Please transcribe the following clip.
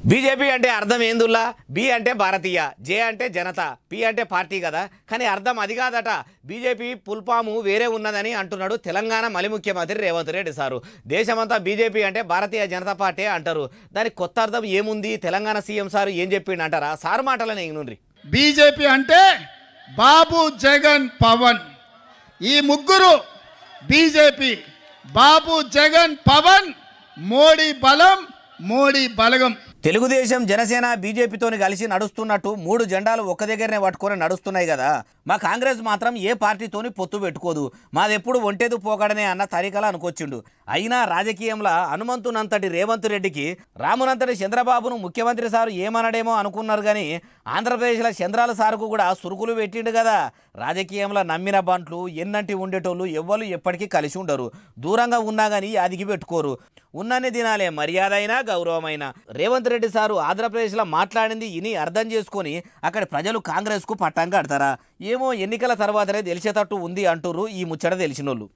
BJP అంటే అర్థం ఏందుల్లా? B అంటే భారతీయ, జే అంటే జనత, పి అంటే పార్టీ కదా. కానీ అర్థం అది కాదట. బీజేపీ పుల్పాము వేరే ఉన్నదని అంటున్నాడు తెలంగాణ మలి ముఖ్యమంత్రి రేవంత్ రెడ్డి సారు. దేశమంతా బీజేపీ అంటే భారతీయ జనతా పార్టీ అంటారు. దానికి కొత్త అర్థం ఏముంది? తెలంగాణ సీఎం సారు ఏం చెప్పిండు అంటారా? సారు మాటలని ఇంగ్నుండ్రి. బీజేపీ అంటే బాబు, జగన్, పవన్, ఈ ముగ్గురు బీజేపీ. బాబు, జగన్, పవన్, మోడీ బలం, మోడీ బలగం. తెలుగుదేశం, జనసేన బీజేపీతోని కలిసి నడుస్తున్నట్టు మూడు జెండాలు ఒక్క దగ్గరనే పట్టుకొని నడుస్తున్నాయి కదా. మా కాంగ్రెస్ మాత్రం ఏ పార్టీతోని పొత్తు పెట్టుకోదు, మాదెప్పుడు ఒంటేదు పోకడనే అన్న తరికలా అనుకొచ్చిండు. అయినా రాజకీయంలో హనుమంతునంతటి రేవంత్ రెడ్డికి రామునంతటి చంద్రబాబును ముఖ్యమంత్రి సారు ఏమనడేమో అనుకున్నారు. కానీ ఆంధ్రప్రదేశ్లో చంద్రాల సారుకు కూడా సురుకులు పెట్టిండు కదా. రాజకీయంలో నమ్మిన బంట్లు ఎన్నంటి ఉండేటోళ్ళు ఎవ్వరు ఎప్పటికీ కలిసి ఉండరు. దూరంగా ఉన్నా కానీ అదిగి పెట్టుకోరు. ఉన్నన్ని దినాలే మర్యాద అయినా గౌరవమైనా. రేవంత్ రెడ్డి సారు ఆంధ్రప్రదేశ్లో మాట్లాడింది ఇని అర్థం చేసుకొని అక్కడి ప్రజలు కాంగ్రెస్కు పట్టం కడతారా ఏమో? ఎన్నికల తర్వాతనే తెలిసేటట్టు ఉంది అంటుర్రు ఈ ముచ్చట తెలిసినోళ్ళు.